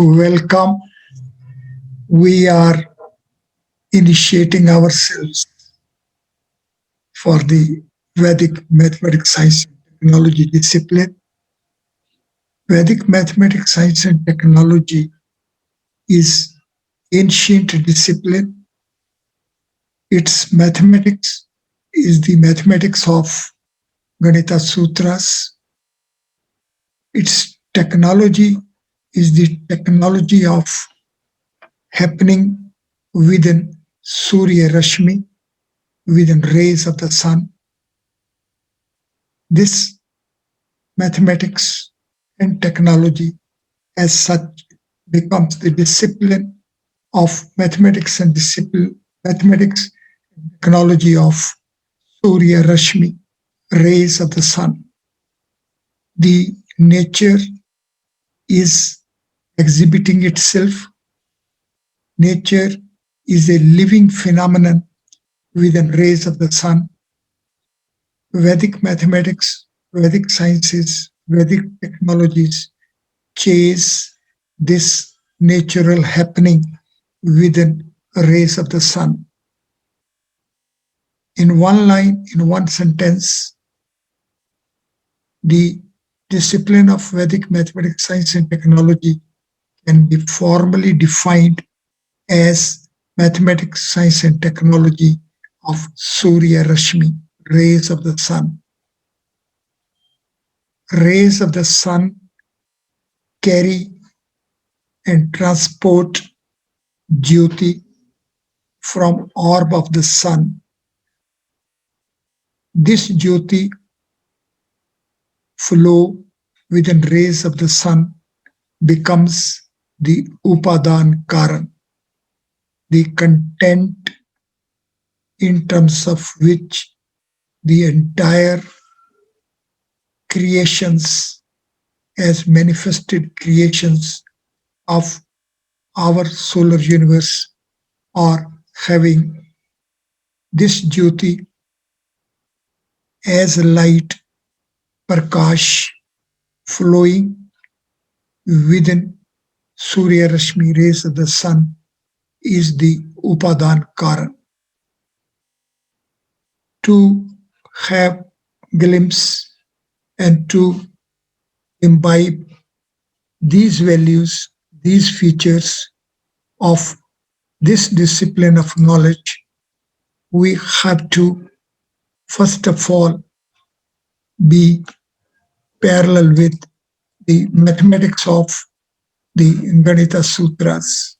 welcome. We are initiating ourselves for the Vedic Mathematics, Science and Technology discipline. Vedic Mathematics, Science and Technology is ancient discipline. Its mathematics is the mathematics of Ganita Sutras. Its technology is the technology of happening within Surya Rashmi, within rays of the sun. This mathematics and technology as such becomes the discipline of mathematics and mathematics and technology of Surya Rashmi, rays of the sun. The nature is exhibiting itself. Nature is a living phenomenon within rays of the sun. Vedic mathematics, Vedic sciences, Vedic technologies chase this natural happening within rays of the sun. In one line, in one sentence, the discipline of Vedic mathematics, science and technology can be formally defined as mathematics, science and technology of Surya Rashmi, rays of the sun. Rays of the sun carry and transport Jyoti from orb of the sun. This Jyoti flow within rays of the sun becomes the Upadan Karan, the content in terms of which the entire creations as manifested creations of our solar universe are having this Jyoti as light, Prakash, flowing within Surya Rashmi, rays of the sun, is the Upadan Karan. To have glimpse and to imbibe these values, these features of this discipline of knowledge, we have to first of all be parallel with the mathematics of the Ganita Sutras.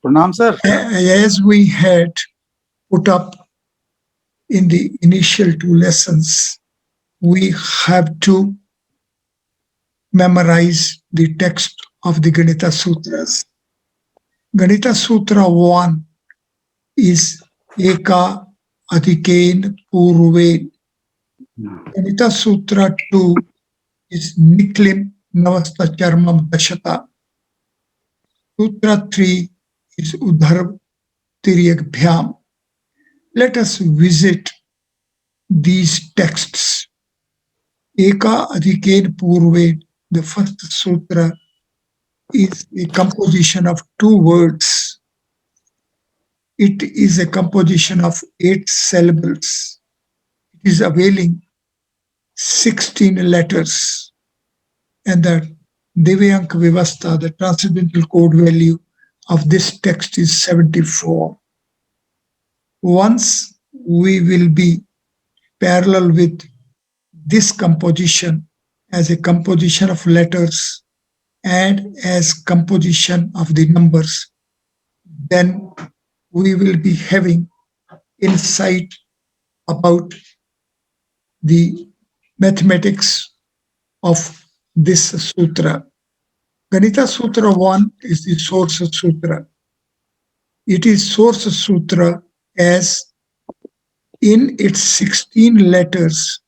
Pranam, sir. As we had put up in the initial two lessons, we have to memorize the text of the Ganita Sutras. Ganita Sutra 1 is Eka Adhikain Purve. Ganita Sutra 2 is Niklim Navasta Charmam Dashata. Sutra 3 is Udharv Tiryag Bhyam. Let us visit these texts. Eka Adhikain Purve, the first sutra, is a composition of two words. It is a composition of 8 syllables. It is availing 16 letters. And the Divyank Vivasta, the transcendental code value of this text is 74. Once we will be parallel with this composition as a composition of letters and as composition of the numbers, then we will be having insight about the mathematics of this sutra. Ganita Sutra 1 is the source sutra. It is source sutra as in its 16 letters,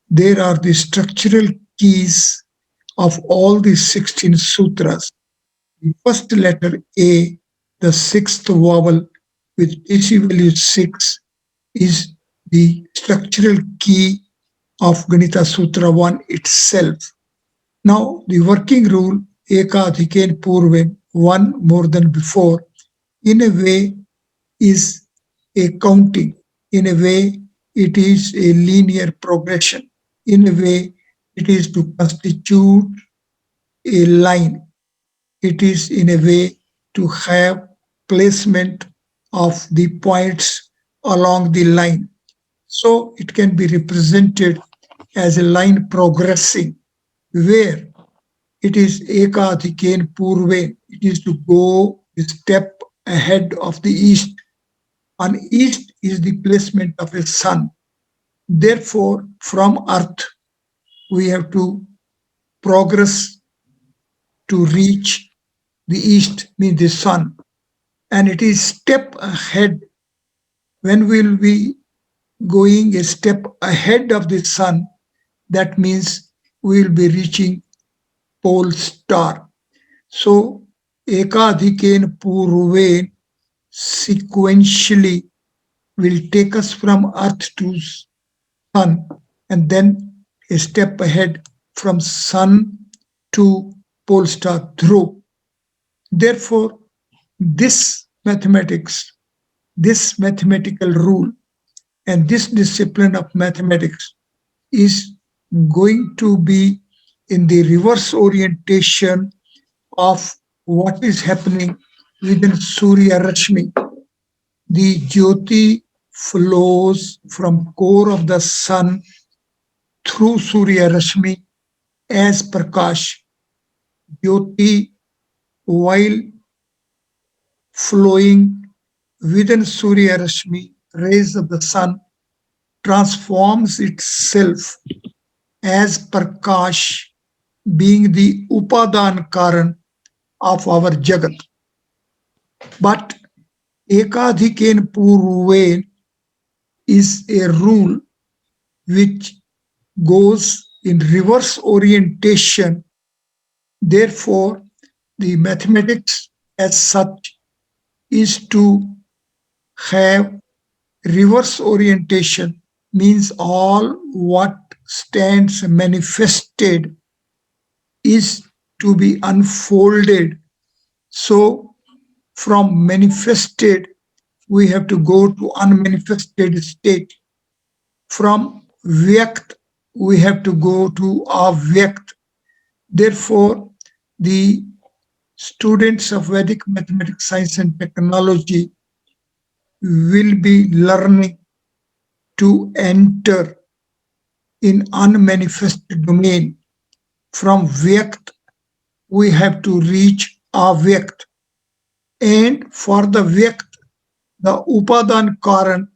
there are the structural keys of all the 16 sutras. The first letter A, the sixth vowel with DC value 6, is the structural key of Ganita Sutra 1 itself. Now, the working rule ekadhiken purven, one more than before, in a way is a counting. In a way, it is a linear progression. In a way, it is to constitute a line. It is in a way to have placement of the points along the line. So it can be represented as a line progressing where it is ekadhiken purve. It is to go a step ahead of the east. On east is the placement of a sun. Therefore, from earth, we have to progress to reach the east, means the sun. And it is step ahead. When we will be going a step ahead of the sun, that means we will be reaching pole star. So, ekadhiken purven sequentially will take us from earth to sun, and then a step ahead from sun to pole star through. Therefore, this mathematics, this mathematical rule, and this discipline of mathematics is going to be in the reverse orientation of what is happening within Surya Rashmi. The Jyoti flows from core of the sun through Surya Rashmi as Prakash. Jyoti, while flowing within Surya Rashmi, rays of the sun, transforms itself as Prakash, being the Upadan Karan of our Jagat. But ekadhiken purven is a rule which goes in reverse orientation. Therefore, the mathematics as such is to have reverse orientation, means all what stands manifested is to be unfolded. So, from manifested, we have to go to unmanifested state. From vyakt, we have to go to avyakt. Therefore, the students of Vedic mathematics, science, and technology will be learning to enter in unmanifested domain. From vyakt, we have to reach avyakt. And for the vyakt, the upadan karan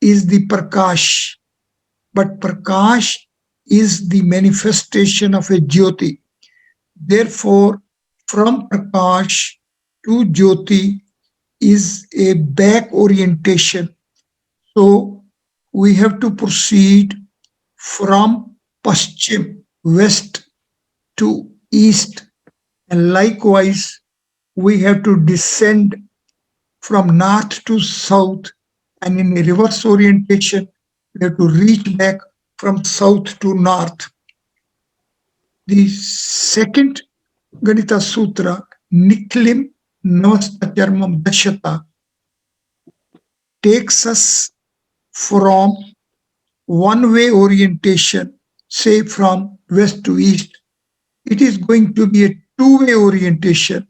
is the prakash. But prakash is the manifestation of a jyoti. Therefore, from prakash to jyoti is a back orientation. So we have to proceed from paschim, west, to east, and likewise we have to descend from north to south, and in a reverse orientation we have to reach back from south to north. The second Ganita Sutra, Niklim Navastacharmam Dashata, takes us from one-way orientation, say from west to east. It is going to be a two-way orientation.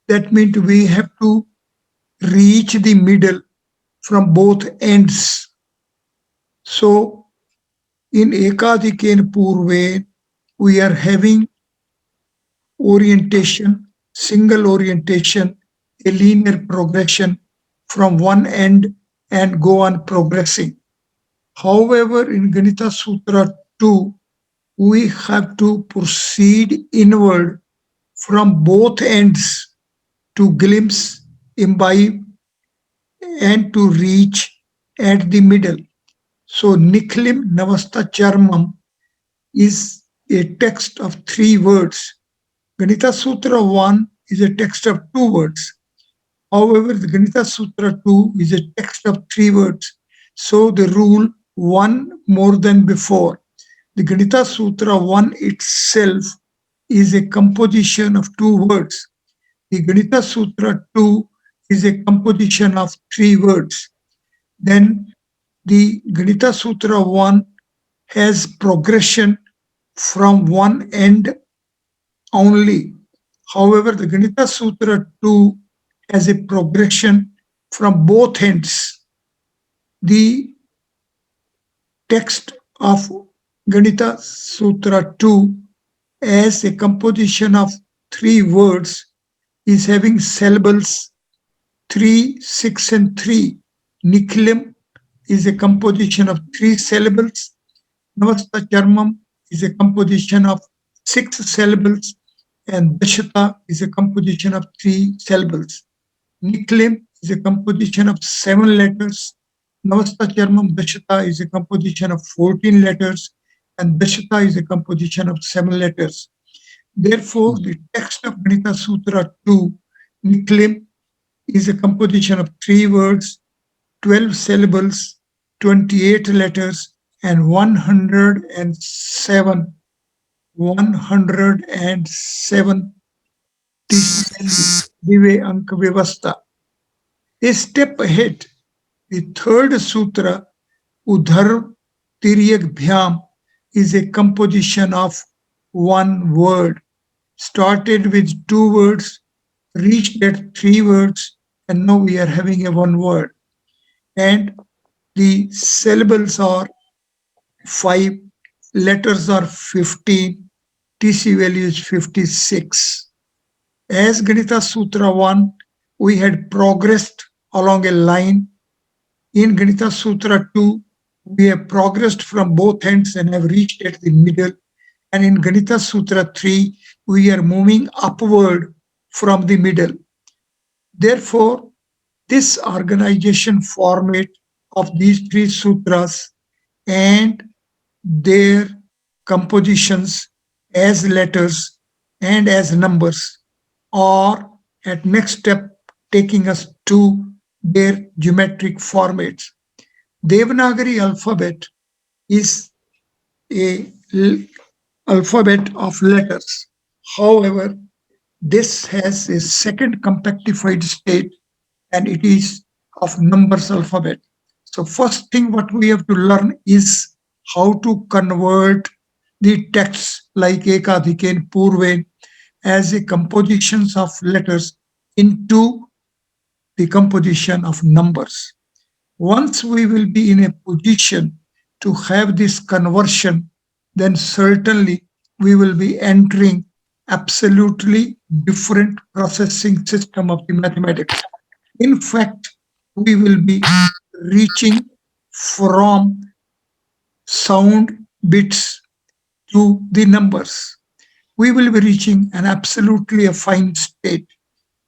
That means we have to reach the middle from both ends. So, in ekadhiken purve, we are having orientation, single orientation, a linear progression from one end and go on progressing. However, in Ganita Sutra 2, we have to proceed inward from both ends to glimpse, imbibe, and to reach at the middle. So, Niklim Navasta Charmam is a text of 3 words. Ganita Sutra 1 is a text of 2 words. However, the Ganita Sutra 2 is a text of 3 words. So the rule 1 more than before. The Ganita Sutra 1 itself is a composition of two words. The Ganita Sutra 2 is a composition of three words. Then the Ganita Sutra 1 has progression from one end only. However, the Ganita Sutra 2 has a progression from both ends. The text of Ganita Sutra 2 as a composition of three words is having syllables 3, 6, and 3. Nikhilam is a composition of three syllables. Navasta Charmam is a composition of 6 syllables. And Dashata is a composition of 3 syllables. Nikhilam is a composition of 7 letters. Navasta Charmam Dashata is a composition of 14 letters. And Dashata is a composition of 7 letters. Therefore, the text of Ganita Sutra 2, Nikhilam, is a composition of 3 words, 12 syllables, 28 letters, and 107 Dive Ank Vyavastha. A step ahead, the third sutra, Udhar Tiryak Bhyam, is a composition of 1 word, started with 2 words, reached at 3 words, and now we are having a 1 word. And the syllables are 5, letters are 15, TC value is 56. As Ganita Sutra 1, we had progressed along a line. In Ganita Sutra 2, we have progressed from both ends and have reached at the middle. And in Ganita Sutra 3, we are moving upward from the middle. Therefore, this organization format of these 3 sutras and their compositions as letters and as numbers are at next step taking us to their geometric formats. Devanagari alphabet is a alphabet of letters. However, this has a second compactified state and it is of numbers alphabet. So first thing what we have to learn is how to convert the texts like Ekadhike and Purve as a compositions of letters into the composition of numbers. Once we will be in a position to have this conversion, then certainly we will be entering absolutely different processing system of the mathematics. In fact, we will be reaching from sound bits to the numbers. We will be reaching an absolutely a fine state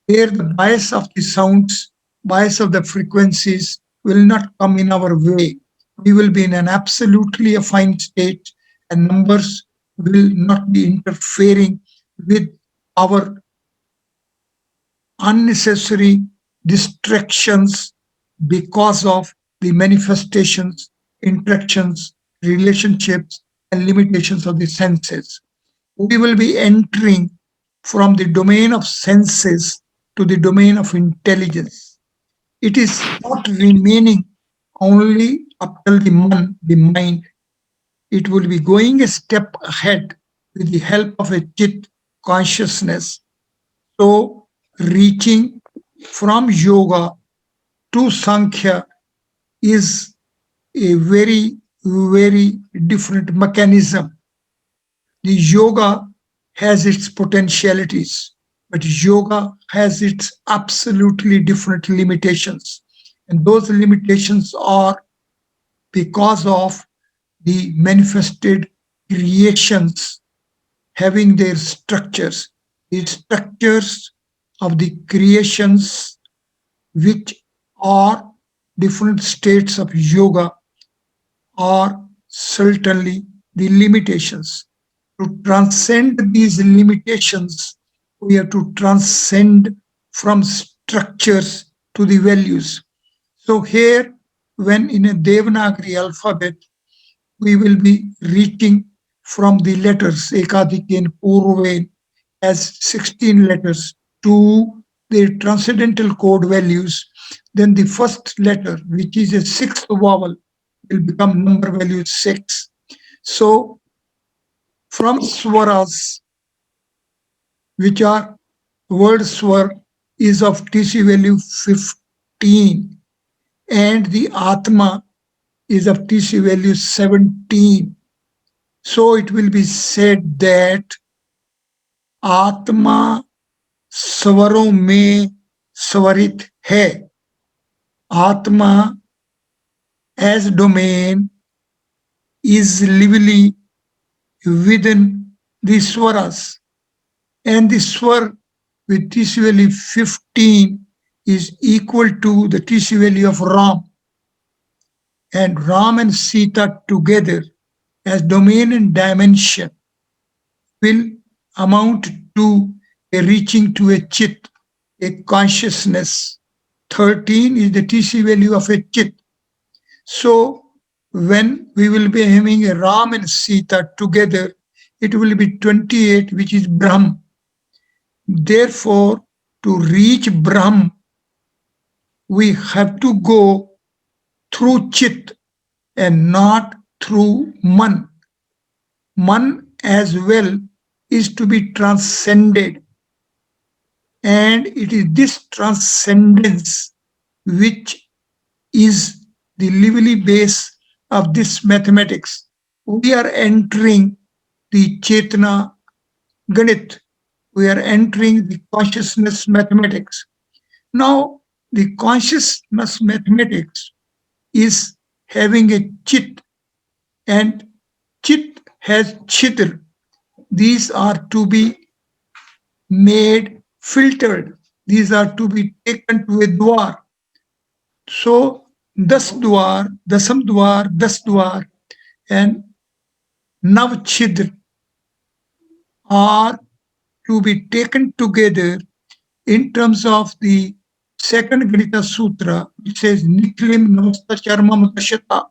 where the bias of the sounds, bias of the frequencies will not come in our way. We will be in an absolutely a fine state and numbers will not be interfering with our unnecessary distractions because of the manifestations, interactions, relationships, and limitations of the senses. We will be entering from the domain of senses to the domain of intelligence. It is not remaining only up till the mind. It will be going a step ahead with the help of a chit consciousness. So, reaching from yoga to Sankhya is a very, very different mechanism. The yoga has its potentialities, but yoga has its absolutely different limitations. And those limitations are because of the manifested creations having their structures. The structures of the creations which are different states of yoga are certainly the limitations. To transcend these limitations, we have to transcend from structures to the values. So here, when in a Devanagari alphabet, we will be reaching from the letters Ekadike Purve as 16 letters to the transcendental code values, then the first letter, which is a sixth vowel, will become number value 6. So from swaras, which are word swar is of TC value 15, and the Atma is of TC value 17. So it will be said that Atma स्वरों में स्वरित है. Atma as domain is lively within the swaras, and the swar with TC value 15 is equal to the TC value of Ram. And Ram and Sita together as domain and dimension will amount to a reaching to a chit, a consciousness. 13 is the TC value of a chit. So when we will be having a Ram and Sita together, it will be 28, which is Brahm. Therefore, to reach Brahm, we have to go through Chit and not through Man. Man as well is to be transcended. And it is this transcendence which is the lively base of this mathematics. We are entering the Chetana Ganit. We are entering the consciousness mathematics. Now, the consciousness mathematics is having a chit, and chit has chitr. These are to be made filtered. These are to be taken to a dwar. So, das dwar, das dwar, and nav chidr are to be taken together in terms of the second Ganita Sutra, which says Niklim Navasta Charma Mutashata.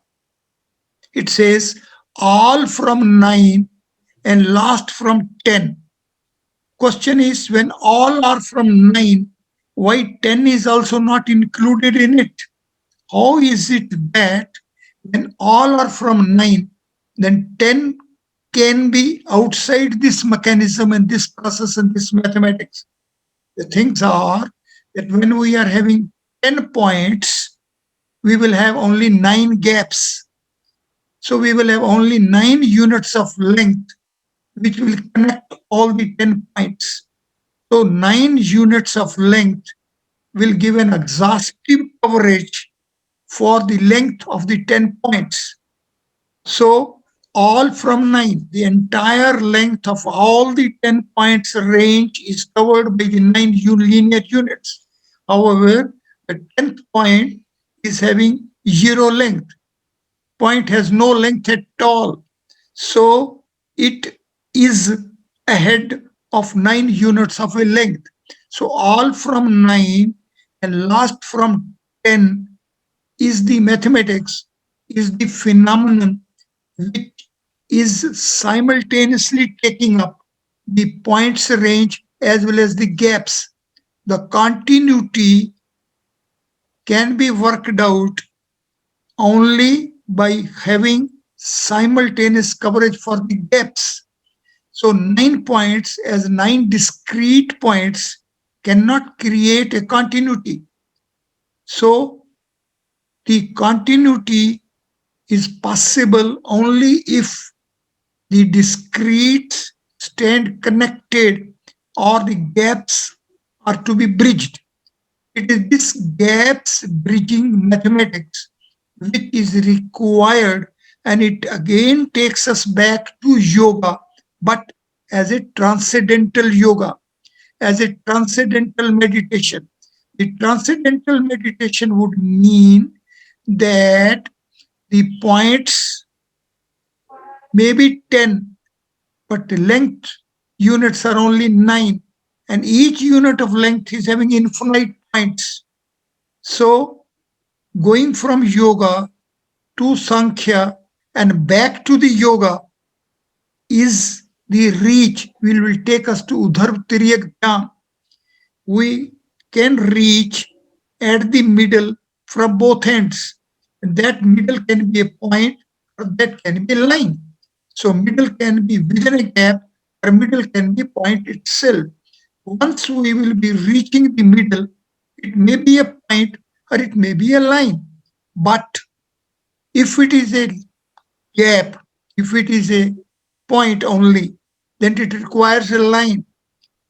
It says all from 9 and last from 10. Question is, when all are from 9, why 10 is also not included in it? How is it that when all are from 9, then 10 can be outside this mechanism and this process and this mathematics? The things are that when we are having 10 points, we will have only 9 gaps. So we will have only 9 units of length, which will connect all the 10 points. So 9 units of length will give an exhaustive coverage for the length of the 10 points. So all from 9, the entire length of all the 10 points range is covered by the 9 linear units. However, the 10th point is having 0 length. Point has no length at all. So it is ahead of 9 units of a length. So all from 9 and last from 10 is the mathematics, is the phenomenon which is simultaneously taking up the points range as well as the gaps. The continuity can be worked out only by having simultaneous coverage for the gaps. So 9 points as 9 discrete points cannot create a continuity. So the continuity is possible only if the discrete stand connected or the gaps are to be bridged. It is this gaps bridging mathematics which is required, and it again takes us back to yoga, but as a transcendental yoga, as a transcendental meditation. The transcendental meditation would mean that the points may be 10, but the length units are only 9, and each unit of length is having infinite points. So going from yoga to Sankhya and back to the yoga is the reach will take us to Udharv Tiryak Dham. We can reach at the middle from both ends. And that middle can be a point or that can be a line. So middle can be within a gap or middle can be point itself. Once we will be reaching the middle, it may be a point or it may be a line. But if it is a gap, if it is a point only, then it requires a line.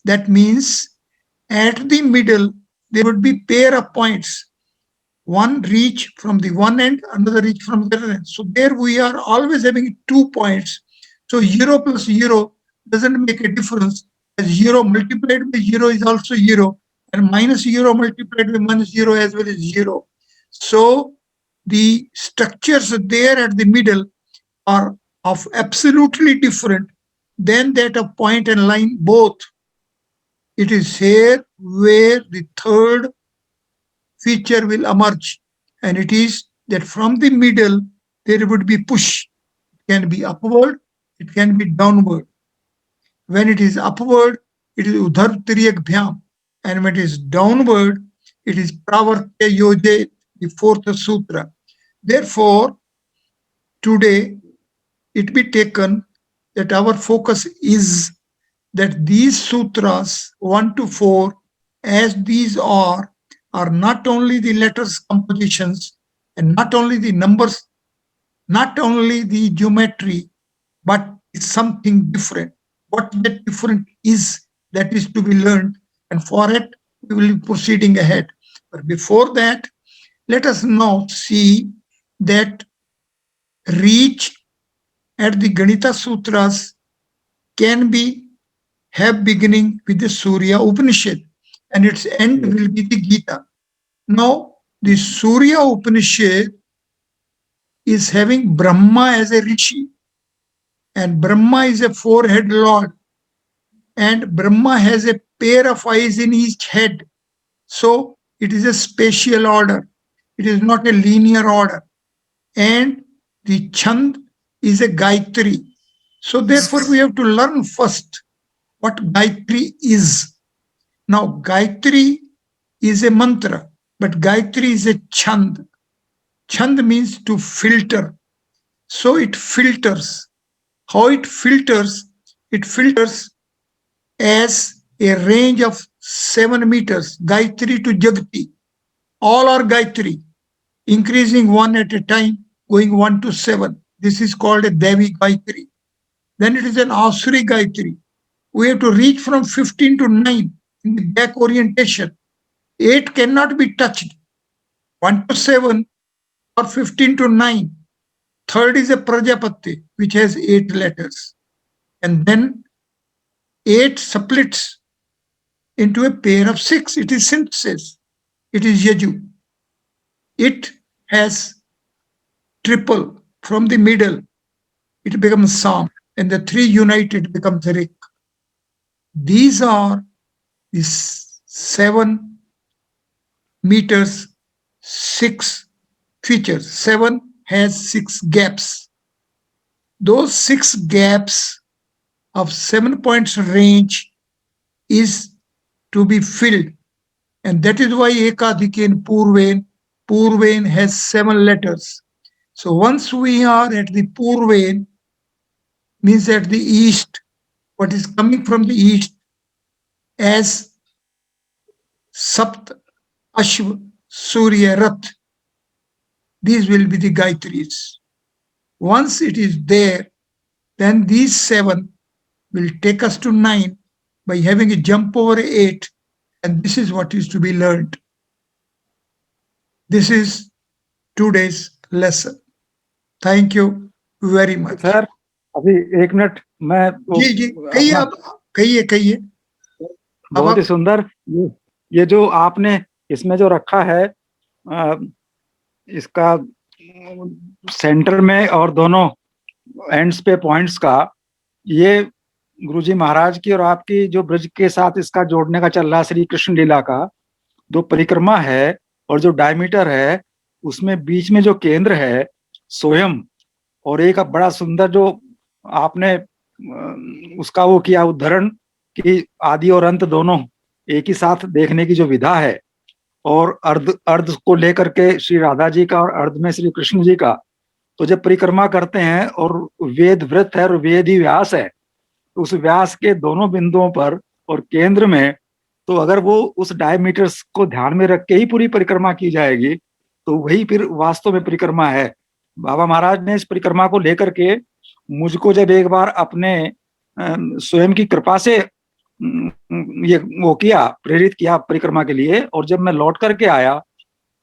That means at the middle, there would be pair of points. One reach from the one end, another reach from the other end. So there we are always having 2 points. So 0 plus 0 doesn't make a difference. As 0 multiplied by 0 is also 0, and minus 0 multiplied by minus 0 as well as 0. So the structures there at the middle are of absolutely different than that of point and line both. It is here where the third feature will emerge, and it is that from the middle there would be push. It can be upward, it can be downward. When it is upward, it is Udharv Tiryak Bhyam, and when it is downward, it is Pravartya Yoje, the fourth sutra. Therefore, today it be taken that our focus is that these sutras 1 to 4, as these are not only the letters compositions and not only the numbers, not only the geometry, but it's something different. What that different is, that is to be learned, and for it we will be proceeding ahead. But before that, let us now see that reach at the Ganita Sutras can be have beginning with the Surya Upanishad, and its end will be the Gita. Now, the Surya Upanishad is having Brahma as a rishi, and Brahma is a four-head lord, and Brahma has a pair of eyes in each head. So it is a spatial order. It is not a linear order. And the Chand is a Gayatri. So therefore we have to learn first what Gayatri is. Now Gayatri is a mantra, but Gayatri is a Chand. Chand means to filter. So it filters. How it filters? It filters as a range of 7 meters, Gayatri to Jagati. All are Gayatri, increasing one at a time, going 1 to 7. This is called a Devi Gayatri. Then it is an Asuri Gayatri. We have to reach from 15 to 9 in the back orientation. 8 cannot be touched. 1 to 7 or 15 to 9. Third is a Prajapati, which has 8 letters. And then 8 splits into a pair of 6. It is synthesis. It is Yaju. It has triple from the middle. It becomes Sam. And the 3 united becomes Rik. These are the 7 meters, 6 features. 7 has 6 gaps. Those 6 gaps of 7 points range is to be filled. And that is why Ekadhiki in Purvain has 7 letters. So once we are at the Purvain, means at the east, what is coming from the east as Sapt, Ashva, Surya, Rath. These will be the Gayatris. Once it is there, then these 7 will take us to 9 by having a jump over 8, and this is what is to be learned. This is today's lesson. Thank you very much. Sir अभी 1 minute मैं जी जी कहिए आप कहिए बहुत ही सुंदर ये जो आपने इसमें जो रखा है इसका सेंटर में और दोनों एंड्स पे पॉइंट्स का, ये गुरुजी महाराज की और आपकी जो ब्रज के साथ इसका जोड़ने का चल रहा है, श्री कृष्ण लीला का जो परिक्रमा है और जो डायमीटर है, उसमें बीच में जो केंद्र है स्वयं, और एक बड़ा सुंदर जो आपने उसका वो किया उदाहरण कि आदि और अंत दोनों एक ही साथ देखने की जो विधा है, और अर्ध अर्ध को लेकर के श्री राधा जी का और अर्ध में श्री कृष्ण जी का, तो जब परिक्रमा करते हैं और वेद वृत्त है और वेद ही व्यास है, तो उस व्यास के दोनों बिंदुओं पर और केंद्र में, तो अगर वो उस डायमीटर्स को ध्यान में रख के ही पूरी परिक्रमा की जाएगी तो वही फिर वास्तव में परिक्रमा है। बाबा महाराज ने इस परिक्रमा को लेकर के मुझको जब एक बार अपने स्वयं की कृपा से ये वो किया, प्रेरित किया परिक्रमा के लिए, और जब मैं लौट करके आया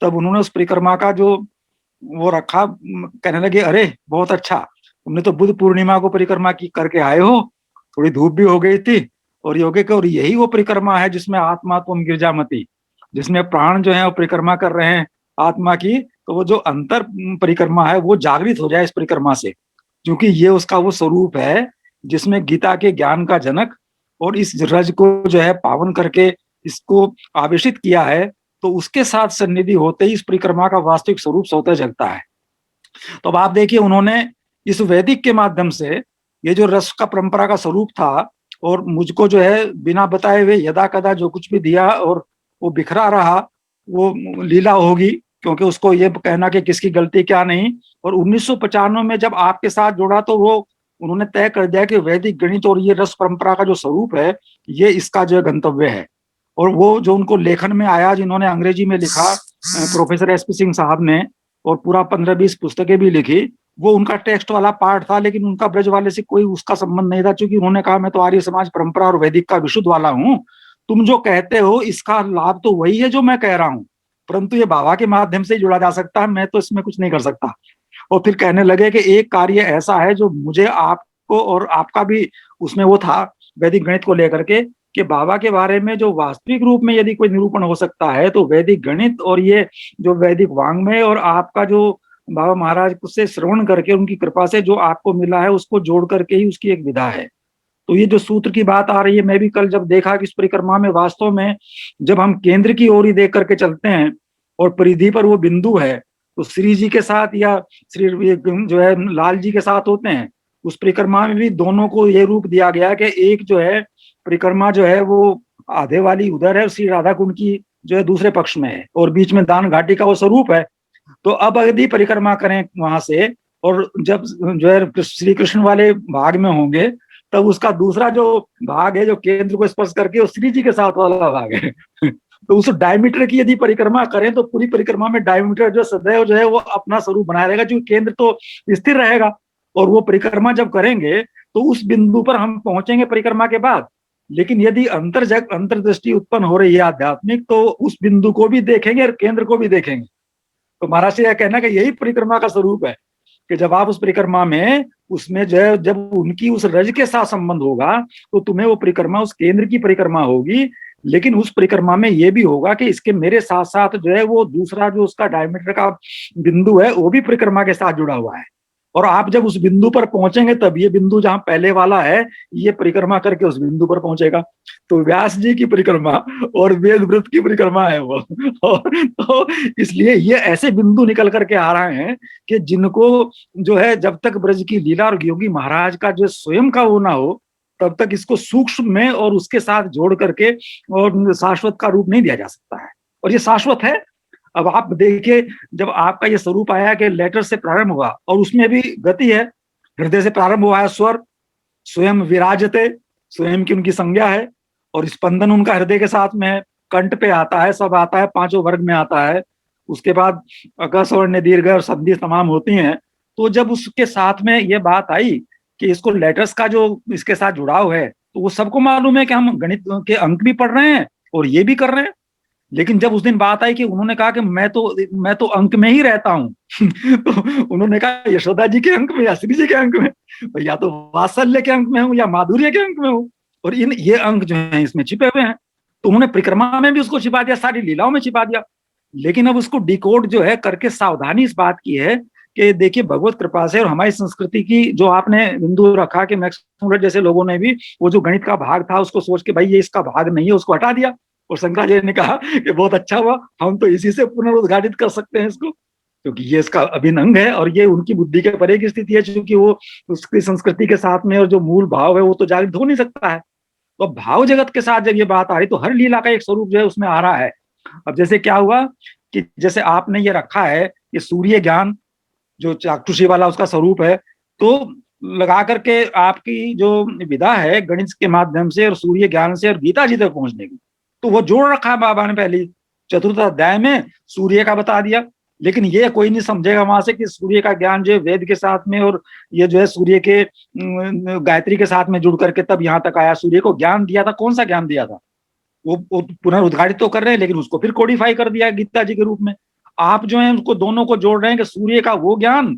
तब उन्होंने उस परिक्रमा का जो वो रखा, कहने लगे अरे बहुत अच्छा, तुमने तो बुद्ध पूर्णिमा को परिक्रमा की करके आए हो, थोड़ी धूप भी हो गई थी, और योगे और यही वो परिक्रमा है जिसमें आत्मा तुम गिरजामती, जिसमें प्राण जो है वो परिक्रमा कर रहे हैं आत्मा की, तो वो जो अंतर परिक्रमा है वो जागृत हो जाए इस परिक्रमा से, क्योंकि ये उसका वो स्वरूप है जिसमें गीता के ज्ञान का जनक और इस रज को जो है पावन करके इसको आवेशित किया है, तो उसके साथ सन्निधि होते ही इस परिक्रमा का वास्तविक स्वरूप स्वतः जगता है। तो अब आप देखिए उन्होंने इस वैदिक के माध्यम से ये जो रस का परंपरा का स्वरूप था, और मुझको जो है बिना बताए हुए यदा कदा जो कुछ भी दिया और वो बिखरा रहा, वो लीला होगी, क्योंकि उसको ये कहना कि किसकी गलती क्या नहीं। और 1995 में जब आपके साथ जुड़ा तो वो उन्होंने तय कर दिया कि वैदिक गणित और ये रस परंपरा का जो स्वरूप है ये इसका जो गंतव्य है। और वो जो उनको लेखन में आया, जिन्होंने अंग्रेजी में लिखा प्रोफेसर एसपी सिंह साहब ने, और पूरा 15-20 पुस्तकें भी लिखी, वो उनका टेक्स्ट वाला पार्ट था, लेकिन उनका ब्रज वाले से कोई उसका संबंध नहीं था, क्योंकि उन्होंने कहा मैं तो आर्य समाज परंपरा और वैदिक का विशुद्ध वाला हूँ, तुम जो कहते हो इसका लाभ तो वही है जो मैं कह रहा हूँ, परंतु ये बाबा के माध्यम से ही जुड़ा जा सकता है, मैं तो इसमें कुछ नहीं कर सकता। और फिर कहने लगे कि एक कार्य ऐसा है जो मुझे आपको और आपका भी उसमें वो था वैदिक गणित को लेकर के, कि बाबा के बारे में जो वास्तविक रूप में यदि कोई निरूपण हो सकता है तो वैदिक गणित और ये जो वैदिक वांग्मय और आपका जो बाबा महाराज से श्रवण करके उनकी कृपा से जो आपको मिला है उसको जोड़ करके ही उसकी एक विधा है। तो ये जो सूत्र की बात आ रही है, मैं भी कल जब देखा कि इस परिक्रमा में वास्तव में जब हम केंद्र की ओर ही देख करके चलते हैं और परिधि पर वो बिंदु है, तो श्री जी के साथ या श्री जो है लाल जी के साथ होते हैं, उस परिक्रमा में भी दोनों को ये रूप दिया गया कि एक जो है परिक्रमा जो है वो आधे वाली उधर है, श्री राधा कुंड की जो है दूसरे पक्ष में है, और बीच में दान घाटी का वो स्वरूप है। तो अब यदि परिक्रमा करें वहां से, और जब जो है श्री कृष्ण वाले भाग में होंगे, तब उसका दूसरा जो भाग है जो केंद्र को स्पर्श करके वो श्री जी के साथ वाला भाग है तो उस डायमीटर की यदि परिक्रमा करें तो पूरी परिक्रमा में डायमीटर जो सदैव जो है वो अपना स्वरूप बनाया रहेगा, जो केंद्र तो स्थिर रहेगा। और वो परिक्रमा जब करेंगे तो उस बिंदु पर हम पहुंचेंगे परिक्रमा के बाद, लेकिन यदि अंतर्दृष्टि उत्पन्न हो रही है आध्यात्मिक, तो उस बिंदु को भी देखेंगे और केंद्र को भी देखेंगे। तो महाराज यह कहना कि यही परिक्रमा का स्वरूप है कि जब आप उस परिक्रमा में उसमें जो है जब उनकी उस रज के साथ संबंध होगा तो तुम्हें वो परिक्रमा उस केंद्र की परिक्रमा होगी, लेकिन उस परिक्रमा में ये भी होगा कि इसके मेरे साथ साथ जो है वो दूसरा जो उसका डायमीटर का बिंदु है वो भी परिक्रमा के साथ जुड़ा हुआ है। और आप जब उस बिंदु पर पहुंचेंगे तब ये बिंदु जहां पहले वाला है ये परिक्रमा करके उस बिंदु पर पहुंचेगा। तो व्यास जी की परिक्रमा और वेद व्रत की परिक्रमा है वो और तो इसलिए ये ऐसे बिंदु निकल करके आ रहे हैं कि जिनको जो है जब तक ब्रज की लीला और योगी महाराज का जो स्वयं का वो ना हो तब तक इसको सूक्ष्म में और उसके साथ जोड़ करके और शाश्वत का रूप नहीं दिया जा सकता है, और ये शाश्वत है। अब आप देखिए जब आपका ये स्वरूप आया कि लेटर से प्रारंभ हुआ और उसमें भी गति है, हृदय से प्रारंभ हुआ है स्वर, स्वयं विराजते, स्वयं की उनकी संज्ञा है, और स्पंदन उनका हृदय के साथ में है, कंठ पे आता है, सब आता है, पांचों वर्ग में आता है। उसके बाद अकस और दीर्घ और संधि तमाम होती हैं। तो जब उसके साथ में ये बात आई कि इसको लेटर्स का जो इसके साथ जुड़ाव है, तो वो सबको मालूम है कि हम गणित के अंक भी पढ़ रहे हैं और ये भी कर रहे हैं। लेकिन जब उस दिन बात आई कि उन्होंने कहा कि मैं तो अंक में ही रहता हूँ तो उन्होंने कहा यशोदा जी के अंक में या श्री जी के अंक में, या तो वात्सल्य के अंक में हूँ या माधुर्य के अंक में हूँ, और ये अंक जो है इसमें छिपे हुए हैं। तो उन्होंने परिक्रमा में भी उसको छिपा दिया, सारी लीलाओं में छिपा दिया। लेकिन अब उसको डिकोड जो है करके सावधानी इस बात की है कि देखिए भगवत कृपा से और हमारी संस्कृति की जो आपने बिंदु रखा कि मैक्स जैसे लोगों ने भी वो जो गणित का भाग था उसको सोच के भाई ये इसका भाग नहीं है उसको हटा दिया, और शंकराचार्य ने कहा कि बहुत अच्छा हुआ, हम तो इसी से पुनरुद्घाटित कर सकते हैं इसको। क्योंकि ये इसका अभिन्न अंग है और ये उनकी बुद्धि के परे की स्थिति है, क्योंकि वो उसकी संस्कृति के साथ में और जो मूल भाव है वो तो जागृत हो नहीं सकता है। तो भाव जगत के साथ जब ये बात आ रही तो हर लीला का एक स्वरूप जो है उसमें आ रहा है। अब जैसे क्या हुआ कि जैसे आपने ये रखा है ये सूर्य ज्ञान जो चाक्षुषी वाला उसका स्वरूप है, तो लगा करके आपकी जो विधा है गणित के माध्यम से और सूर्य ज्ञान से और गीता जी तक पहुंचने की, तो वो जोड़ रखा है बाबा ने पहले चतुर्थ अध्याय में सूर्य का बता दिया। लेकिन ये कोई नहीं समझेगा वहां से कि सूर्य का ज्ञान जो है वेद के साथ में और ये जो है सूर्य के गायत्री के साथ में जुड़ करके तब यहाँ तक आया। सूर्य को ज्ञान दिया था, कौन सा ज्ञान दिया था? वो पुनर्उद्घाटित तो कर रहे हैं लेकिन उसको फिर कोडिफाई कर दिया गीता जी के रूप में। आप जो है उसको दोनों को जोड़ रहे हैं कि सूर्य का वो ज्ञान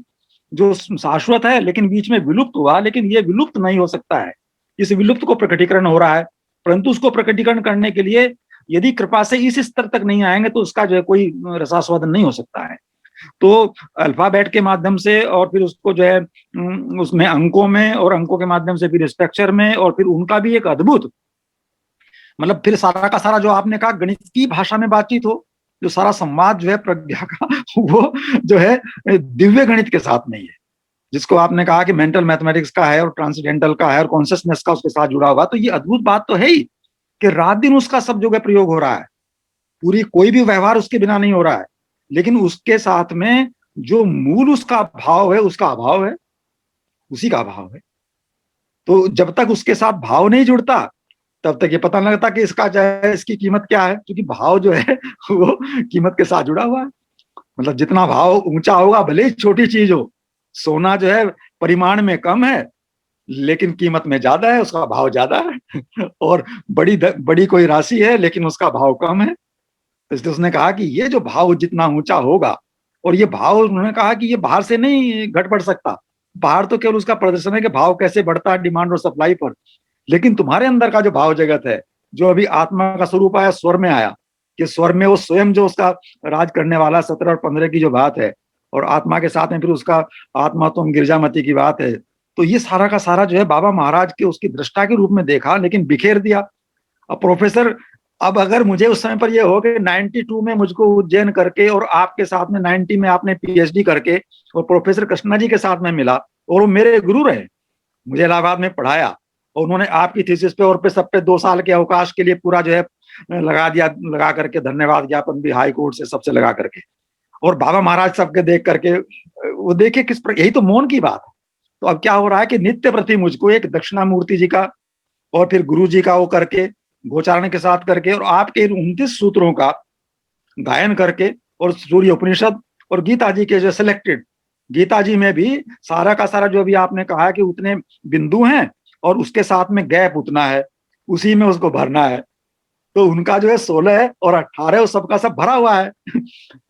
जो शाश्वत है लेकिन बीच में विलुप्त हुआ, लेकिन ये विलुप्त नहीं हो सकता है, इस विलुप्त को प्रकटीकरण हो रहा है। परंतु उसको प्रकटीकरण करने के लिए यदि कृपा से इस स्तर तक नहीं आएंगे तो उसका जो है कोई रसास्वादन नहीं हो सकता है। तो अल्फाबेट के माध्यम से और फिर उसको जो है उसमें अंकों में और अंकों के माध्यम से फिर स्ट्रक्चर में और फिर उनका भी एक अद्भुत मतलब फिर सारा का सारा जो आपने कहा गणित की भाषा में बातचीत हो, जो सारा संवाद जो है प्रज्ञा का वो जो है दिव्य गणित के साथ नहीं है, जिसको आपने कहा कि मेंटल मैथमेटिक्स का है और ट्रांसडेंटल का है और कॉन्शियसनेस का उसके साथ जुड़ा हुआ। तो ये अद्भुत बात तो है ही कि रात दिन उसका सब जगह प्रयोग हो रहा है, पूरी कोई भी व्यवहार उसके बिना नहीं हो रहा है, लेकिन उसके साथ में जो मूल उसका भाव है उसका अभाव है, उसी का अभाव है। तो जब तक उसके साथ भाव नहीं जुड़ता तब तक ये पता नहीं लगता कि इसका जो है इसकी कीमत क्या है, क्योंकि भाव जो है वो कीमत के साथ जुड़ा हुआ है। मतलब जितना भाव ऊंचा होगा भले ही छोटी चीज हो, सोना जो है परिमाण में कम है लेकिन कीमत में ज्यादा है, उसका भाव ज्यादा है और बड़ी कोई राशि है लेकिन उसका भाव कम है। इसलिए उसने कहा कि ये जो भाव जितना ऊंचा होगा, और ये भाव उन्होंने कहा कि ये बाहर से नहीं घट बढ़ सकता, बाहर तो केवल उसका प्रदर्शन है कि भाव कैसे बढ़ता है डिमांड और सप्लाई पर, लेकिन तुम्हारे अंदर का जो भाव जगत है जो अभी आत्मा का स्वरूप आया स्वर में आया कि स्वर में वो स्वयं जो उसका राज करने वाला 17 और 15 की जो बात है और आत्मा के साथ में फिर उसका आत्मा तुम गिरजामती की बात है, तो ये सारा का सारा जो है बाबा महाराज के उसकी दृष्टा के रूप में देखा लेकिन बिखेर दिया। अब प्रोफेसर अब अगर मुझे उस समय पर ये हो कि 92 में मुझको उज्जैन करके और आपके साथ में 90 में आपने पीएचडी करके और प्रोफेसर कृष्णा जी के साथ में मिला और वो मेरे गुरु रहे, मुझे इलाहाबाद में पढ़ाया और उन्होंने आपकी थीसिस पे और पे सब पे 2 साल के अवकाश के लिए पूरा जो है लगा दिया, लगा करके धन्यवाद ज्ञापन भी हाई कोर्ट से सबसे लगा करके, और बाबा महाराज सबके देख करके वो देखे किस पर, यही तो मौन की बात है। तो अब क्या हो रहा है कि नित्य प्रति मुझको एक दक्षिणामूर्ति जी का और फिर गुरु जी का वो करके गोचारण के साथ करके और आपके 29 सूत्रों का गायन करके और सूर्य उपनिषद और गीता जी के जो सिलेक्टेड, गीता जी में भी सारा का सारा जो भी आपने कहा कि उतने बिंदु हैं और उसके साथ में गैप उतना है, उसी में उसको भरना है। तो उनका जो है 16 और 18 वो सबका सब भरा हुआ है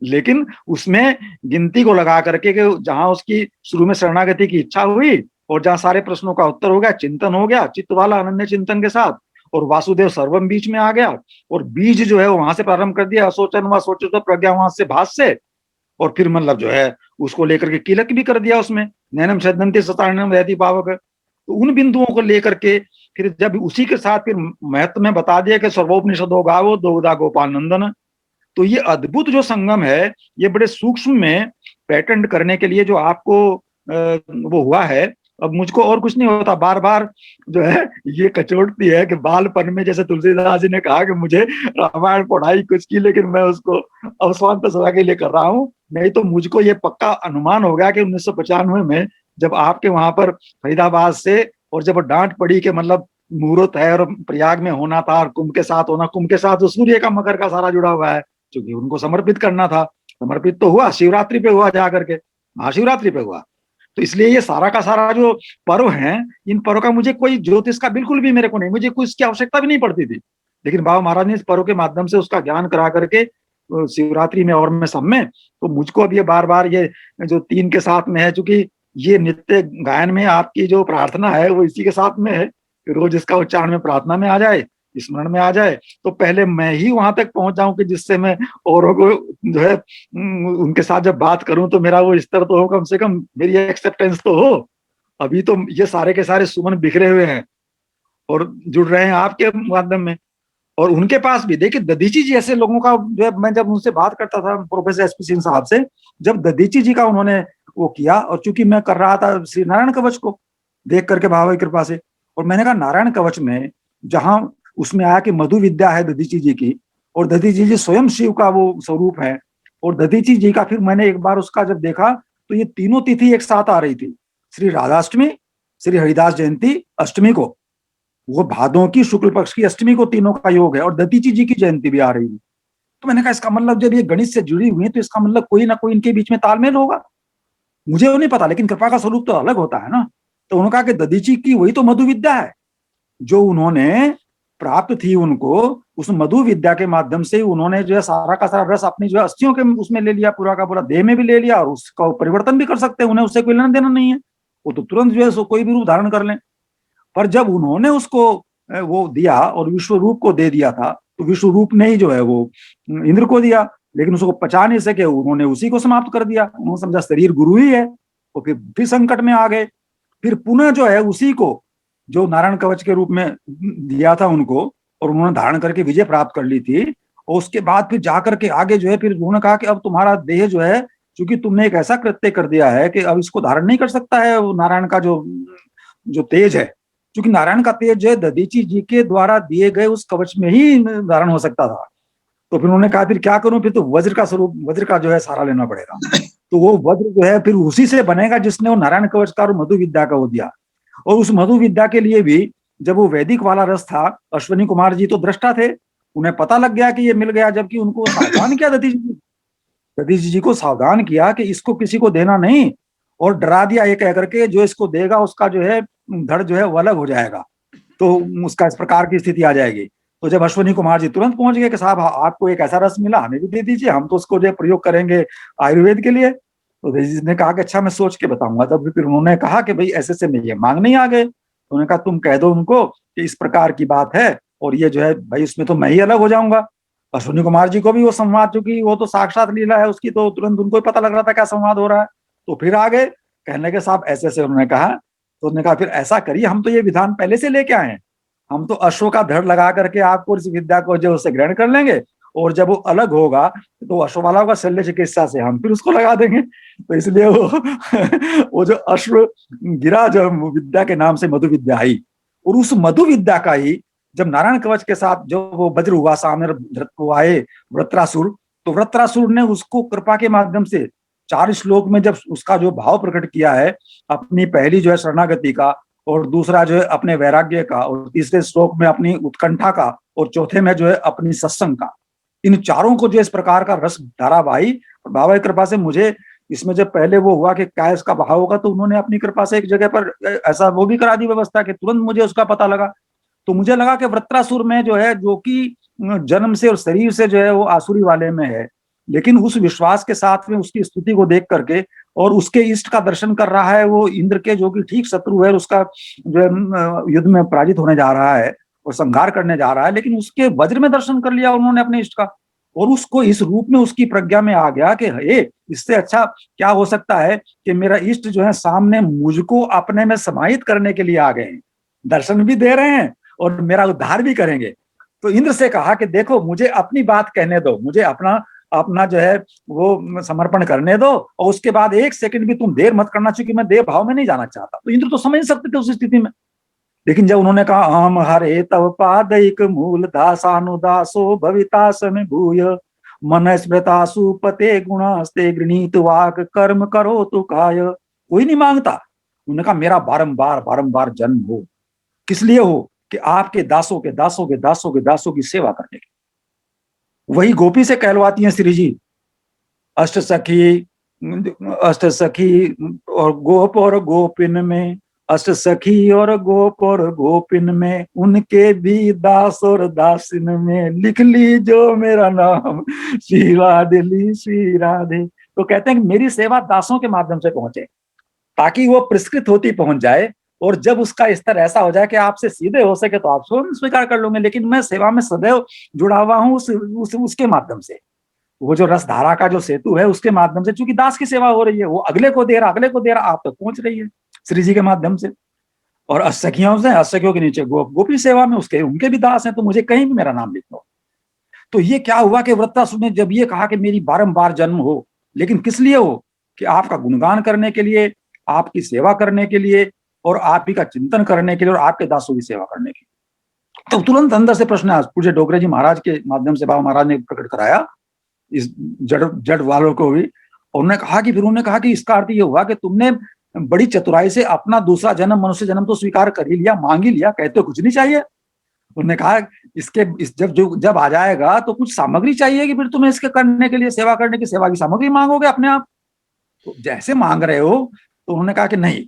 लेकिन उसमें गिनती को लगा करके कि जहां उसकी शुरू में शरणागति की इच्छा हुई और जहां सारे प्रश्नों का उत्तर हो गया, चिंतन हो गया चित्त वाला अनन्य चिंतन के साथ, और वासुदेव सर्वम बीच में आ गया और बीज जो है वो वहां से प्रारंभ कर दिया, असोचन व सोचो प्रज्ञा वहां से भाष्य, और फिर मतलब जो है उसको लेकर के किलक भी कर दिया उसमें नैनम सदंती सतारणम रहती पावक। तो उन बिंदुओं को लेकर के फिर जब उसी के साथ फिर महत्व में बता दिया कि सर्वोपनिषद होगा वो दोगदा गोपाल नंदन। तो ये अद्भुत जो संगम है ये बड़े सूक्ष्म में पेटेंट करने के लिए जो आपको वो हुआ है। अब मुझको और कुछ नहीं होता, बार बार जो है ये कचोटती है कि बालपन में जैसे तुलसीदास जी ने कहा कि मुझे रामायण पढ़ाई कुछ की लेकिन मैं उसको अवसान पर सदा के लिए कर रहा हूँ। नहीं तो मुझको ये पक्का अनुमान हो गया कि 1995 में जब आपके वहां पर फरीदाबाद से और जब डांट पड़ी कि मतलब मुहूर्त है और प्रयाग में होना था और कुंभ के साथ होना, कुंभ के साथ तो सूर्य का मकर का सारा जुड़ा हुआ है क्योंकि उनको समर्पित करना था, समर्पित तो हुआ शिवरात्रि पे हुआ जाकर के, महाशिवरात्रि पे हुआ। तो इसलिए ये सारा का सारा जो पर्व है इन पर्व का मुझे कोई ज्योतिष का बिल्कुल भी मेरे को नहीं, मुझे कोई इसकी आवश्यकता भी नहीं पड़ती थी, लेकिन बाबा महाराज ने इस पर्व के माध्यम से उसका ज्ञान करा करके शिवरात्रि में और में सब में, तो मुझको अब ये बार बार ये जो 3 के साथ में है, चूंकि ये नित्य गायन में आपकी जो प्रार्थना है वो इसी के साथ में है, रोज इसका उच्चारण में प्रार्थना में आ जाए, स्मरण में आ जाए, तो पहले मैं ही वहां तक पहुंच जाऊं कि जिससे मैं औरों को जो है उनके साथ जब बात करूं तो मेरा वो स्तर तो हो, कम से कम मेरी एक्सेप्टेंस तो हो। अभी तो ये सारे के सारे सुमन बिखरे हुए हैं और जुड़ रहे हैं आपके माध्यम में, और उनके पास भी देखिए दधीची जी ऐसे लोगों का जो है, मैं जब उनसे बात करता था प्रोफेसर एसपी सिंह साहब से, जब दधीची जी का उन्होंने वो किया, और चूंकि मैं कर रहा था श्री नारायण कवच को देख करके बाबा की कृपा से, और मैंने कहा नारायण कवच में जहां उसमें आया कि मधु विद्या है दधीची जी की, और दधीची जी स्वयं शिव का वो स्वरूप है, और दधीची जी का फिर मैंने एक बार उसका जब देखा तो ये तीनों तिथि एक साथ आ रही थी, श्री राधाष्टमी, श्री हरिदास जयंती अष्टमी को, वो भादों की शुक्ल पक्ष की अष्टमी को तीनों का योग है, और दधीची जी की जयंती भी आ रही है। तो मैंने कहा इसका मतलब जब ये गणित से जुड़ी हुई है तो इसका मतलब कोई ना कोई इनके बीच में तालमेल होगा। मुझे वो नहीं पता, लेकिन कृपा का स्वरूप तो अलग होता है ना। तो उन्होंने कहा कि दधीची की वही तो मधु विद्या है जो उन्होंने प्राप्त थी उनको, उस मधु विद्या के माध्यम से उन्होंने जो है सारा का सारा रस अपनी जो है अस्थियों के उसमें ले लिया, पूरा का पूरा देह में भी ले लिया, और उसका परिवर्तन भी कर सकते हैं, उन्हें उससे कोई लेना देना नहीं है, वो तो तुरंत जो है कोई भी रूप धारण कर लें। पर जब उन्होंने उसको वो दिया और विश्व रूप को दे दिया था, तो विश्व रूप ने ही जो है वो इंद्र को दिया, लेकिन उसको पचा नहीं सके, उन्होंने उसी को समाप्त कर दिया, उन्होंने समझा शरीर गुरु ही है, तो फिर संकट में आ गए। फिर पुनः जो है उसी को जो नारायण कवच के रूप में दिया था उनको, और उन्होंने धारण करके विजय प्राप्त कर ली थी, और उसके बाद फिर जाकर के आगे जो है फिर उन्होंने कहा कि अब तुम्हारा देह जो है, क्योंकि तुमने एक ऐसा कृत्य कर दिया है कि अब इसको धारण नहीं कर सकता है वो नारायण का जो जो तेज है, क्योंकि नारायण का तेज जो है दधीची जी के द्वारा दिए गए उस कवच में ही धारण हो सकता था। तो फिर उन्होंने कहा फिर क्या करूं, फिर तो वज्र का स्वरूप, वज्र का जो है सहारा लेना पड़ेगा। तो वो वज्र जो है फिर उसी से बनेगा जिसने वो नारायण कवच का और मधु विद्या का वो दिया। और उस मधु विद्या के लिए भी जब वो वैदिक वाला रस था, अश्वनी कुमार जी तो दृष्टा थे, उन्हें पता लग गया कि ये मिल गया, जबकि उनको सावधान किया दधीची जी को सावधान किया कि इसको किसी को देना नहीं, और डरा दिया ये कह करके जो इसको देगा उसका जो है धड़ जो है वो अलग हो जाएगा, तो उसका इस प्रकार की स्थिति आ जाएगी। तो जब अश्वनी कुमार जी तुरंत पहुंच गए कि साहब आपको एक ऐसा रस मिला, हमें भी दे दीजिए, हम तो उसको जो है प्रयोग करेंगे आयुर्वेद के लिए। तो दधीची ने कहा कि अच्छा मैं सोच के बताऊंगा। तब फिर उन्होंने कहा कि भाई ऐसे से में ये मांग नहीं आ गए, तो उन्होंने कहा तुम कह दो उनको कि इस प्रकार की बात है, और ये जो है भाई इसमें तो मैं ही अलग हो जाऊंगा। अश्विनी कुमार जी को भी वो संवाद, चूंकि वो तो साक्षात लीला है उसकी, तो तुरंत उनको ही पता लग रहा था क्या संवाद हो रहा है। तो फिर आ गए कहने के साहब ऐसे ऐसे उन्होंने कहा। तो उन्होंने कहा फिर ऐसा करिए, हम तो ये विधान पहले से लेके आए हैं, हम तो अश्व का धड़ लगा करके आपको इस विद्या को जो उसे ग्रहण कर लेंगे, और जब वो अलग होगा तो अश्व वाला होगा शल्य चिकित्सा से हम फिर उसको लगा देंगे। तो इसलिए वो वो जो अश्व गिरा जो विद्या के नाम से मधु विद्या आई, और उस मधु विद्या का ही जब नारायण कवच के साथ जो वो वज्र हुआ सामने वो आए वृत्रासुर, तो वृत्रासुर ने उसको कृपा के माध्यम से 4 श्लोक में जब उसका जो भाव प्रकट किया है, अपनी पहली जो है शरणागति का, और दूसरा जो है अपने वैराग्य का, और तीसरे श्लोक में अपनी उत्कंठा का, और चौथे में जो है अपनी सत्संग का, इन चारों को जो इस प्रकार का रस धारा भाई, बाबा की कृपा से मुझे इसमें जब पहले वो हुआ कि क्या इसका भाव होगा, तो उन्होंने अपनी कृपा से एक जगह पर ऐसा वो भी करा दी व्यवस्था कि तुरंत मुझे उसका पता लगा। तो मुझे लगा कि वृत्रासुर में जो है, जो कि जन्म से और शरीर से जो है वो आसुरी वाले में है, लेकिन उस विश्वास के साथ में उसकी स्तुति को देख करके और उसके इष्ट का दर्शन कर रहा है, वो इंद्र के जो कि ठीक शत्रु है, उसका जो है युद्ध में पराजित होने जा रहा है और संहार करने जा रहा है, लेकिन उसके वज्र में दर्शन कर लिया उन्होंने अपने इष्ट का, और उसको इस रूप में उसकी प्रज्ञा में आ गया कि हे, इससे अच्छा क्या हो सकता है कि मेरा इष्ट जो है सामने मुझको अपने में समाहित करने के लिए आ गए हैं, दर्शन भी दे रहे हैं और मेरा उद्धार भी करेंगे। तो इंद्र से कहा कि देखो मुझे अपनी बात कहने दो, मुझे अपना अपना जो है वो समर्पण करने दो, और उसके बाद 1 सेकंड भी तुम देर मत करना, क्योंकि मैं देव भाव में नहीं जाना चाहता। तो इंद्र तो समझ सकते थे उस स्थिति में, लेकिन जब उन्होंने कहा हम हरे तव पादैक मूल दासानुदासो भविता समय भूय मन स्मृतासु पते गुणास्ते गृणीत वाक कर्म करो तो काय, कोई नहीं मांगता। उन्होंने कहा मेरा बारंबार बारंबार जन्म हो, किस लिए हो कि आपके दासों के दासों के दासों के दासों की सेवा करने की। वही गोपी से कहलवाती हैं श्री जी, अष्ट सखी और गोप और गोपिन में, अष्ट सखी और गोप और गोपिन में, उनके भी दास और दासिन में, लिख ली जो मेरा नाम श्री राधे ली श्री राधे। तो कहते हैं कि मेरी सेवा दासों के माध्यम से पहुंचे, ताकि वो पुरस्कृत होती पहुंच जाए, और जब उसका स्तर ऐसा हो जाए कि आपसे सीधे हो सके तो आप स्वयं स्वीकार कर लोगे, लेकिन मैं सेवा में सदैव जुड़ा हुआ हूं उसके माध्यम से, वो जो रस धारा का जो सेतु है उसके माध्यम से, चूंकि दास की सेवा हो रही है, वो अगले को दे रहा, अगले को दे रहा, आप तक पहुंच रही है श्री जी के माध्यम से। और असखियों से, असखियों के नीचे गोपी सेवा में उसके उनके भी दास हैं, तो मुझे कहीं भी मेरा नाम लिख दो। तो ये क्या हुआ कि वृत्तासुर ने जब ये कहा कि मेरी बारंबार जन्म हो, लेकिन किस लिए हो, कि आपका गुणगान करने के लिए, आपकी सेवा करने के लिए, और आप ही का चिंतन करने के लिए, और आपके दासों की सेवा करने के लिए। तो तुरंत अंदर से प्रश्न आया, पूज्य डोगरे जी महाराज के माध्यम से बाबा महाराज ने प्रकट कराया इस जड़ जड़ वालों को भी। उन्होंने कहा कि, फिर उन्होंने कहा कि इसका अर्थ ये हुआ कि तुमने बड़ी चतुराई से अपना दूसरा जन्म, मनुष्य जन्म तो स्वीकार कर ही लिया, मांग ही लिया, कहते कुछ नहीं चाहिए। उन्होंने कहा जब आ जाएगा तो कुछ सामग्री चाहिए कि फिर तुम्हें इसके करने के लिए, सेवा करने की, सेवा की सामग्री मांगोगे अपने आप। तो जैसे मांग रहे हो, तो उन्होंने कहा कि नहीं,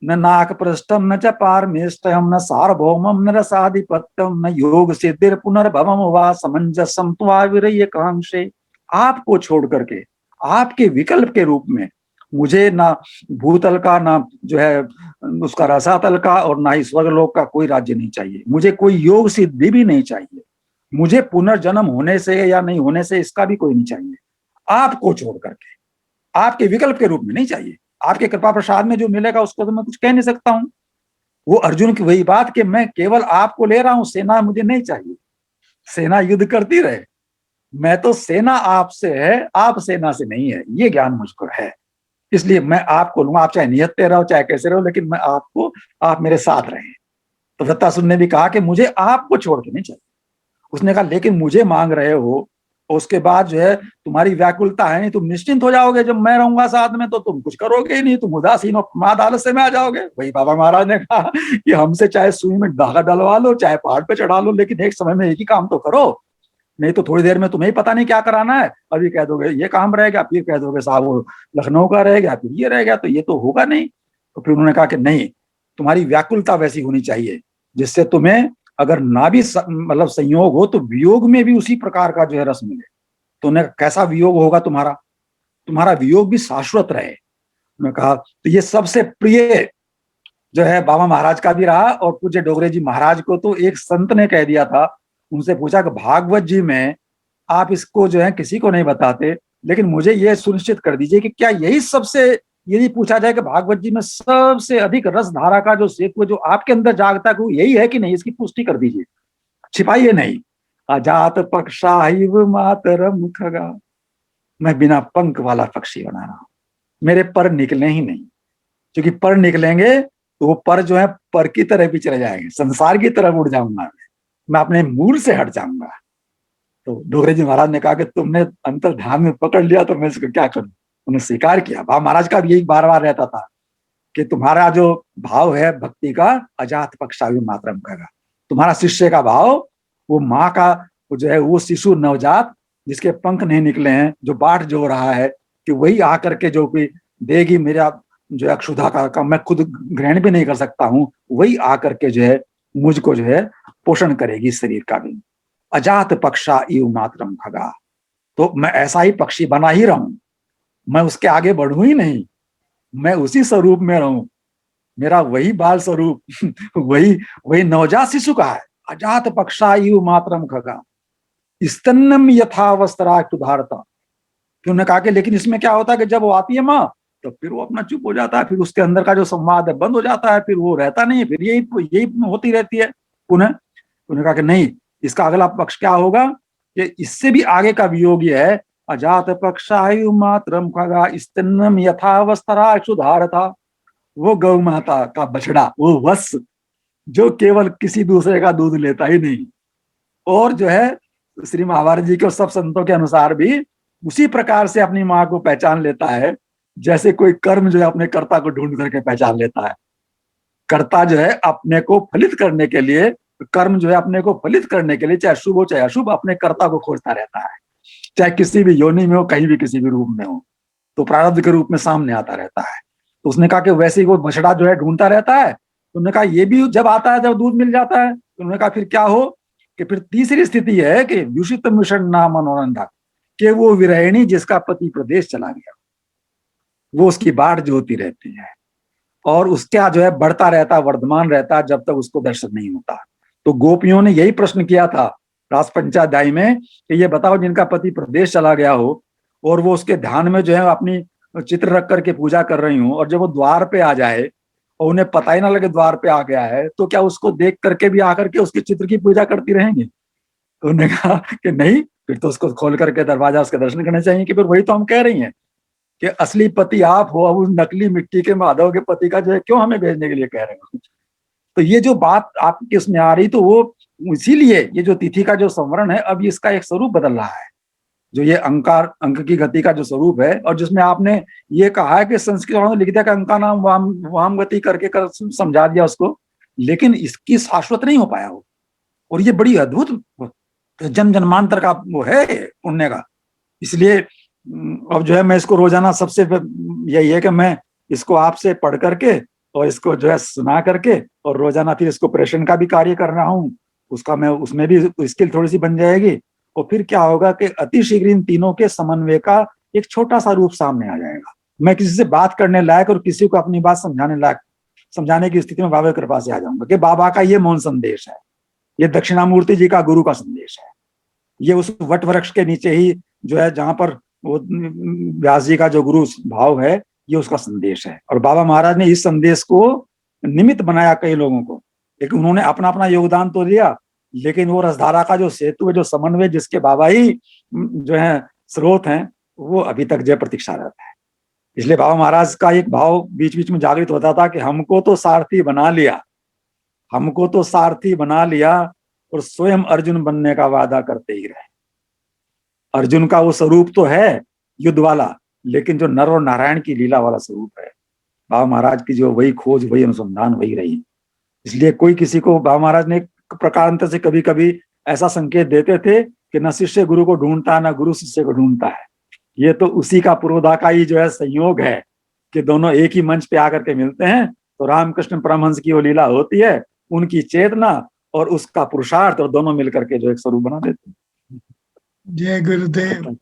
न नाक पृष्ठम न च पारमेष्टयम न सार्वभौमम न रसाधिपत्यम न योग सिद्धिर पुनर्भवम वा समंजसम त्वा विरह्य कांक्षे। आपको छोड़ करके, आपके विकल्प के रूप में मुझे ना भूतल का, ना जो है उसका रसातल का, और ना ही स्वर्गलोक का कोई राज्य नहीं चाहिए। मुझे कोई योग सिद्धि भी नहीं चाहिए। मुझे पुनर्जन्म होने से या नहीं होने से इसका भी कोई नहीं चाहिए। आपको छोड़ करके, आपके विकल्प के रूप में नहीं चाहिए। आपके कृपा प्रसाद में जो मिलेगा उसको तो मैं कुछ कह नहीं सकता हूं। वो अर्जुन की वही बात कि मैं केवल आपको ले रहा हूं, सेना मुझे नहीं चाहिए। सेना युद्ध करती रहे, मैं तो सेना आपसे है, आप सेना से नहीं है, ये ज्ञान मुझको है। इसलिए मैं आपको लूंगा, आप चाहे नियत रहो चाहे कैसे रहो, लेकिन मैं आपको, आप मेरे साथ रहें। तो वृत्तासुर ने भी कहा कि मुझे आपको छोड़ के नहीं चाहिए। उसने कहा लेकिन मुझे मांग रहे हो, उसके बाद जो है तुम्हारी व्याकुलता है नहीं, तुम निश्चिंत हो जाओगे जब मैं रहूंगा साथ में, तो तुम कुछ करोगे ही नहीं, तुम उदासीन और प्रमाद आलस्य में आ जाओगे। वही बाबा महाराज ने कहा कि हमसे चाहे सुई में धागा डलवा लो, चाहे पहाड़ पे चढ़ा लो, लेकिन एक समय में एक ही काम तो करो, नहीं तो थोड़ी देर में तुम्हें ही पता नहीं क्या कराना है। अभी कह दोगे ये काम रह गया, फिर कह दोगे साहब वो लखनऊ का रह गया, फिर ये रह गया, तो ये तो होगा नहीं। तो फिर उन्होंने कहा कि नहीं, तुम्हारी व्याकुलता वैसी होनी चाहिए जिससे तुम्हें अगर ना भी मतलब संयोग हो, तो वियोग में भी उसी प्रकार का जो है रस मिले। तो उन्हें कैसा वियोग होगा तुम्हारा, तुम्हारा वियोग भी शाश्वत रहे। उन्होंने कहा तो ये सबसे प्रिय जो है बाबा महाराज का भी रहा। और पूज्य डोगरे जी महाराज को तो एक संत ने कह दिया था, उनसे पूछा कि भागवत जी में आप इसको जो है किसी को नहीं बताते, लेकिन मुझे ये सुनिश्चित कर दीजिए कि क्या यही सबसे, यदि पूछा जाए कि भागवत जी में सबसे अधिक रस धारा का जो सेतु जो आपके अंदर जागता है, वो यही है कि नहीं, इसकी पुष्टि कर दीजिए, छिपाइए नहीं। अजात पक्षाहिव मातरम खगा, मैं बिना पंख वाला पक्षी बना रहा हूं, मेरे पर निकले ही नहीं, क्योंकि पर निकलेंगे तो वो पर जो है पर की तरह भी चले जाएंगे, संसार की तरफ उड़ जाऊंगा, मैं अपने मूल से हट जाऊंगा। तो डोगरे जी महाराज ने कहा कि तुमने अंतर ध्यान में पकड़ लिया, तो मैं इसको क्या करूं। उन्होंने स्वीकार किया। बाबा महाराज का भी यही बार बार रहता था कि तुम्हारा जो भाव है भक्ति का, अजात पक्षायु मातरम खगा, तुम्हारा शिष्य का भाव, वो माँ का वो जो है वो शिशु नवजात जिसके पंख नहीं निकले हैं, जो बाट जो रहा है, कि वही आकर के जो कोई देगी मेरा जो है क्षुधा का मैं खुद ग्रहण भी नहीं कर सकता हूँ, वही आकर के जो है मुझको जो है पोषण करेगी शरीर का भी। अजात पक्षा इव मातरम खगा, तो मैं ऐसा ही पक्षी बना ही रहूं, मैं उसके आगे बढ़ू ही नहीं, मैं उसी स्वरूप में रहूं, मेरा वही बाल स्वरूप वही नवजात शिशु का है। अजात पक्षा इव मातरम खगा स्तन्नम यथा वस्त्राक्षुधारता। उन्होंने कहा कि लेकिन इसमें क्या होता है कि जब वो आती है माँ, तो फिर वो अपना चुप हो जाता है, फिर उसके अंदर का जो संवाद है बंद हो जाता है, फिर वो रहता नहीं है, फिर यही होती रहती है पुनः। उन्होंने कहा कि नहीं, इसका अगला पक्ष क्या होगा कि इससे भी आगे का वियोग ये है, अजात पक्षायु मातरम खगा स्तन्नम यथा वस्त्राक्षुधारता। वो गौ माता का बछड़ा, वो वत्स जो केवल किसी दूसरे का दूध लेता ही नहीं, और जो है श्री महाभारत जी के सब संतों के अनुसार भी उसी प्रकार से अपनी माँ को पहचान लेता है, जैसे कोई कर्म जो है अपने कर्ता को ढूंढ करके पहचान लेता है। कर्ता जो है अपने को फलित करने के लिए, कर्म जो है अपने को फलित करने के लिए, चाहे शुभ हो चाहे अशुभ, अपने कर्ता को खोजता रहता है, चाहे किसी भी योनि में हो, कहीं भी किसी भी रूप में हो, तो प्रारब्ध के रूप में सामने आता रहता है। तो उसने कहा कि वैसे ही वो बछड़ा जो है ढूंढता रहता है। तो उन्होंने कहा ये भी जब आता है, जब दूध मिल जाता है, तो उन्होंने कहा फिर क्या हो कि फिर तीसरी स्थिति है कि व्युषित मिशन नाम मनोरंधा, कि वो विरहिणी जिसका पति प्रदेश चला गया, वो उसकी बाट जो होती रहती है, और उसका जो है बढ़ता रहता, वर्धमान रहता जब तक उसको दर्शन नहीं होता। तो गोपियों ने यही प्रश्न किया था रास पंचाध्याय में कि ये बताओ जिनका पति प्रदेश चला गया हो, और वो उसके ध्यान में जो है अपनी चित्र रख करके पूजा कर रही हूँ, और जब वो द्वार पे आ जाए और उन्हें पता ही ना लगे द्वार पे आ गया है, तो क्या उसको देख करके भी आकर के उसके चित्र की पूजा करती रहेंगी? तो उन्होंने कहा कि नहीं, फिर तो उसको खोल करके दरवाजा उसके दर्शन करने चाहिए, कि फिर वही तो हम कह रही हैं कि असली पति आप हो, अब उस नकली मिट्टी के माधव के पति का जो है क्यों हमें भेजने के लिए कह रहे हो? तो ये जो बात आपके उसमें आ रही, तो वो इसीलिए ये जो तिथि का जो संवरण है, अब इसका एक स्वरूप बदल रहा है, जो ये अंकार अंक की गति का जो स्वरूप है, और जिसमें आपने ये कहा है कि संस्कृत में लिख दिया कि अंका नाम वाम वाम गति करके समझा दिया उसको, लेकिन इसकी शाश्वत नहीं हो पाया वो। और ये बड़ी अद्भुत जन जन्मांतर का वो है पुण्य का। इसलिए अब जो है मैं इसको रोजाना सबसे यही है कि मैं इसको आपसे पढ़ करके और इसको जो है सुना करके और रोजाना फिर इसको प्रेषण का भी कार्य कर रहा हूँ, उसका मैं उसमें भी स्किल थोड़ी सी बन जाएगी। और फिर क्या होगा कि अति शीघ्र इन तीनों के समन्वय का एक छोटा सा रूप सामने आ जाएगा। मैं किसी से बात करने लायक और किसी को अपनी बात समझाने लायक, समझाने की स्थिति में बाबा की कृपा से आ जाऊंगा कि बाबा का ये मौन संदेश है, ये दक्षिणामूर्ति जी का गुरु का संदेश है, ये उस वट वृक्ष के नीचे ही जो है जहां पर वो व्यास जी का जो गुरु भाव है, ये उसका संदेश है। और बाबा महाराज ने इस संदेश को निमित्त बनाया कई लोगों को, लेकिन उन्होंने अपना अपना योगदान तो दिया, लेकिन वो रसधारा का जो सेतु है, जो समन्वय जिसके बाबा ही जो है स्रोत हैं, वो अभी तक जो प्रतीक्षा रहता है। इसलिए बाबा महाराज का एक भाव बीच बीच में जागृत होता था कि हमको तो सारथी बना लिया, हमको तो सारथी बना लिया, और स्वयं अर्जुन बनने का वादा करते ही रहे। अर्जुन का वो स्वरूप तो है युद्ध वाला, लेकिन जो नर और नारायण की लीला वाला स्वरूप है, बाबा महाराज की जो वही खोज, वही अनुसंधान, वही रही। इसलिए कोई किसी को बाबा महाराज ने प्रकारांतर से कभी कभी ऐसा संकेत देते थे कि न शिष्य गुरु को ढूंढता है, न गुरु शिष्य को ढूंढता है। ये तो उसी का पुरोधा का ही जो है संयोग है कि दोनों एक ही मंच पे आकर के मिलते हैं, तो रामकृष्ण परमहंस की वो लीला होती है, उनकी चेतना और उसका पुरुषार्थ, और दोनों मिलकर के जो एक स्वरूप बना देते हैं। जय गुरुदेव।